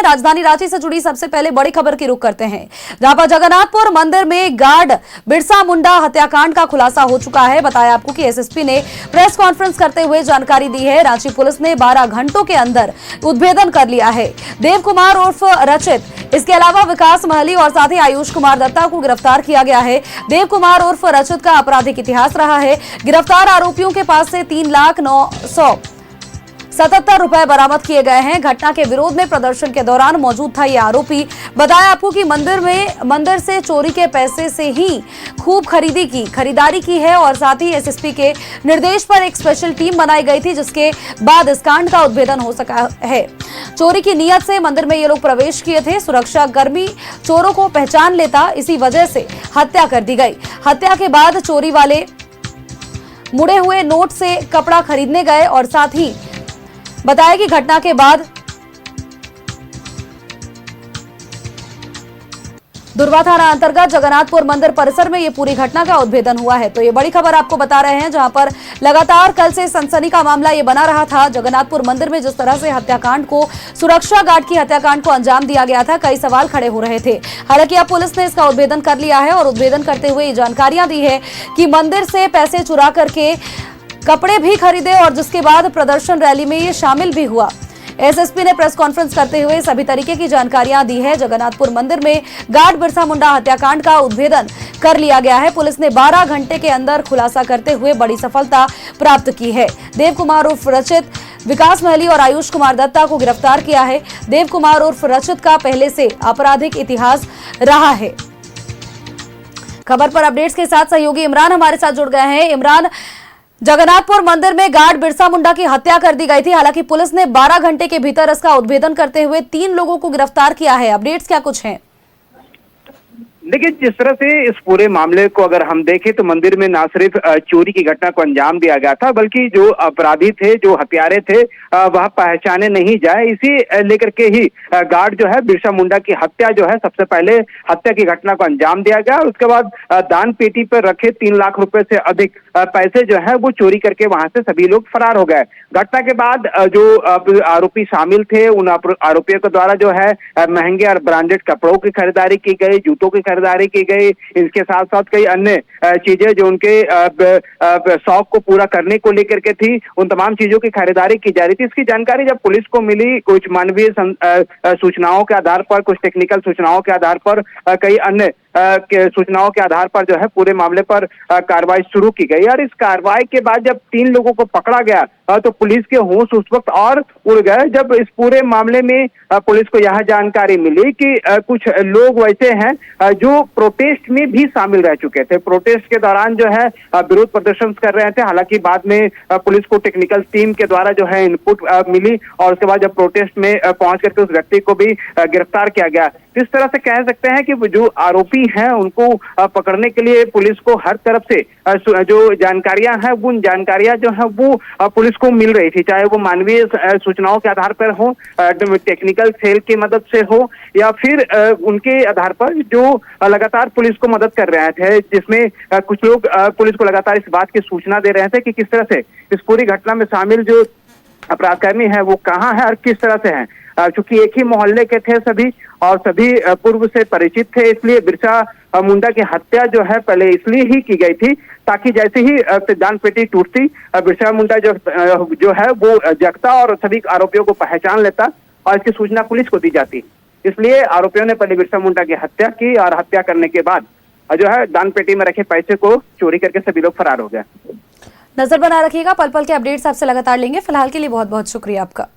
राजधानी रांची से जुड़ी सबसे पहले बड़ी खबर की रुख करते हैं, जहां पर जगन्नाथपुर मंदिर में गार्ड बिरसा मुंडा हत्याकांड का खुलासा हो चुका है। बताया आपको कि एसएसपी ने प्रेस कॉन्फ्रेंस करते हुए जानकारी दी है। रांची पुलिस ने 12 घंटों के अंदर उद्भेदन कर लिया है। देव कुमार उर्फ रचित, इसके अलावा विकास महली और साथ ही आयुष कुमार दत्ता को गिरफ्तार किया गया है। देव कुमार उर्फ रचित का आपराधिक इतिहास रहा है। गिरफ्तार आरोपियों के पास से 3,977 रुपए बरामद किए गए हैं। घटना के विरोध में प्रदर्शन के दौरान मौजूद था ये आरोपी। बताया आपको कि मंदिर से चोरी के पैसे से ही खूब खरीदारी की है और साथ ही एसएसपी के निर्देश पर एक स्पेशल टीम बनाई गई थी, जिसके बाद इस कांड का उद्भेदन हो सका है। चोरी की नीयत से मंदिर में ये लोग प्रवेश किए थे। सुरक्षा कर्मी चोरों को पहचान लेता, इसी वजह से हत्या कर दी गई। हत्या के बाद चोरी वाले मुड़े हुए नोट से कपड़ा खरीदने गए और साथ ही बताया कि घटना के बाद दुर्वा थाना अंतर्गत जगन्नाथपुर मंदिर परिसर में ये पूरी घटना का उद्भेदन हुआ है। तो ये बड़ी खबर आपको बता रहे हैं, जहां पर लगातार कल से सनसनी का मामला ये बना रहा था। जगन्नाथपुर मंदिर में जिस तरह से हत्याकांड को, सुरक्षा गार्ड की हत्याकांड को अंजाम दिया गया था, कई सवाल खड़े हो रहे थे। हालांकि अब पुलिस ने इसका उद्भेदन कर लिया है और उद्भेदन करते हुए ये जानकारियां दी है कि मंदिर से पैसे चुरा करके कपड़े भी खरीदे और जिसके बाद प्रदर्शन रैली में ये शामिल भी हुआ। एसएसपी ने प्रेस कॉन्फ्रेंस करते हुए सभी तरीके की जानकारियां दी है। जगन्नाथपुर मंदिर में गार्ड बिरसा मुंडा हत्याकांड का उद्भेदन कर लिया गया है। पुलिस ने 12 घंटे के अंदर खुलासा करते हुए बड़ी सफलता प्राप्त की है। देव कुमार उर्फ रचित, विकास महली और आयुष कुमार दत्ता को गिरफ्तार किया है। देव कुमार उर्फ रचित का पहले से आपराधिक इतिहास रहा है। खबर पर अपडेट्स के साथ सहयोगी इमरान हमारे साथ जुड़ गए हैं। इमरान, जगन्नाथपुर मंदिर में गार्ड बिरसा मुंडा की हत्या कर दी गई थी। हालांकि पुलिस ने 12 घंटे के भीतर इसका उद्भेदन करते हुए 3 लोगों को गिरफ्तार किया है। अपडेट्स क्या कुछ हैं? देखिए, जिस तरह से इस पूरे मामले को अगर हम देखें तो मंदिर में ना सिर्फ चोरी की घटना को अंजाम दिया गया था, बल्कि जो अपराधी थे, जो हत्यारे थे, वह पहचाने नहीं जाए, इसी लेकर के ही गार्ड जो है बिरसा मुंडा की हत्या जो है, सबसे पहले हत्या की घटना को अंजाम दिया गया। उसके बाद दान पेटी पर रखे 3 लाख रुपए से अधिक पैसे जो है वो चोरी करके वहां से सभी लोग फरार हो गए। घटना के बाद जो आरोपी शामिल थे, उन आरोपियों के द्वारा जो है महंगे और ब्रांडेड कपड़ों की खरीदारी की गई, जूतों की खरीदारी की गई। इसके साथ साथ कई अन्य चीजें जो उनके शौक को पूरा करने को लेकर के थी, उन तमाम चीजों की खरीदारी की जा रही थी। इसकी जानकारी जब पुलिस को मिली, कुछ मानवीय सूचनाओं के आधार पर, कुछ टेक्निकल सूचनाओं के आधार पर, कई अन्य सूचनाओं के आधार पर जो है पूरे मामले पर कार्रवाई शुरू की गई। और इस कार्रवाई के बाद जब 3 लोगों को पकड़ा गया तो पुलिस के होश उस वक्त और उड़ गए, जब इस पूरे मामले में पुलिस को यह जानकारी मिली कि कुछ लोग वैसे हैं जो प्रोटेस्ट में भी शामिल रह चुके थे। प्रोटेस्ट के दौरान जो है विरोध प्रदर्शन कर रहे थे। हालांकि बाद में पुलिस को टेक्निकल टीम के द्वारा जो है इनपुट मिली और उसके बाद जब प्रोटेस्ट में पहुंच करके उस व्यक्ति को भी गिरफ्तार किया गया। इस तरह से कह सकते हैं कि जो आरोपी हैं उनको पकड़ने के लिए पुलिस को हर तरफ से जो जानकारियां हैं, वो जानकारियां जो है वो पुलिस को मिल रही थी, चाहे वो मानवीय सूचनाओं के आधार पर हो, टेक्निकल सेल की मदद से हो, या फिर उनके आधार पर जो लगातार पुलिस को मदद कर रहे थे, जिसमें कुछ लोग पुलिस को लगातार इस बात की सूचना दे रहे थे कि किस तरह से इस पूरी घटना में शामिल जो अपराधकर्मी है वो कहाँ है और किस तरह से हैं। चूंकि एक ही मोहल्ले के थे सभी और सभी पूर्व से परिचित थे, इसलिए बिरसा मुंडा की हत्या जो है पहले इसलिए ही की गई थी ताकि जैसे ही दान पेटी टूटती, बिरसा मुंडा जो है वो जगता और सभी आरोपियों को पहचान लेता और इसकी सूचना पुलिस को दी जाती। इसलिए आरोपियों ने पहले बिरसा मुंडा की हत्या की और हत्या करने के बाद जो है दान पेटी में रखे पैसे को चोरी करके सभी लोग फरार हो गए। नजर बना रखिएगा, पल पल के अपडेट्स आपसे लगातार लेंगे। फिलहाल के लिए बहुत बहुत शुक्रिया आपका।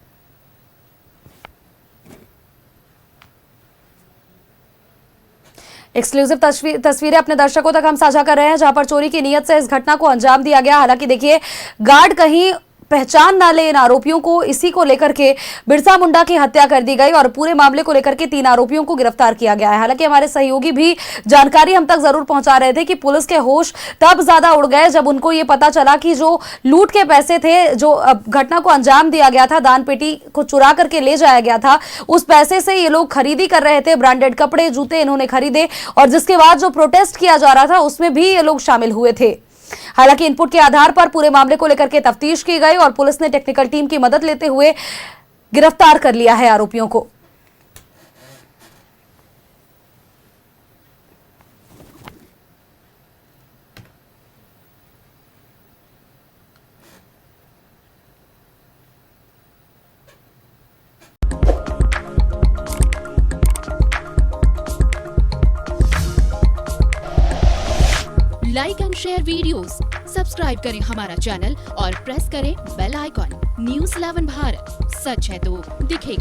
एक्सक्लूसिव तस्वीरें अपने दर्शकों तक हम साझा कर रहे हैं, जहां पर चोरी की नीयत से इस घटना को अंजाम दिया गया। हालांकि देखिए, गार्ड कहीं पहचान ना ले इन आरोपियों को, इसी को लेकर के बिरसा मुंडा की हत्या कर दी गई और पूरे मामले को लेकर के 3 आरोपियों को गिरफ्तार किया गया है। हालांकि हमारे सहयोगी भी जानकारी हम तक जरूर पहुंचा रहे थे कि पुलिस के होश तब ज्यादा उड़ गए जब उनको ये पता चला कि जो लूट के पैसे थे, जो घटना को अंजाम दिया गया था, दान पेटी को चुरा करके ले जाया गया था, उस पैसे से ये लोग खरीदी कर रहे थे, ब्रांडेड कपड़े जूते इन्होंने खरीदे और जिसके बाद जो प्रोटेस्ट किया जा रहा था उसमें भी ये लोग शामिल हुए थे। हालांकि इनपुट के आधार पर पूरे मामले को लेकर के तफ्तीश की गई और पुलिस ने टेक्निकल टीम की मदद लेते हुए गिरफ्तार कर लिया है आरोपियों को। शेयर वीडियोस, सब्सक्राइब करें हमारा चैनल और प्रेस करें बेल आइकॉन। न्यूज़ 11 भारत, सच है तो दिखेगा।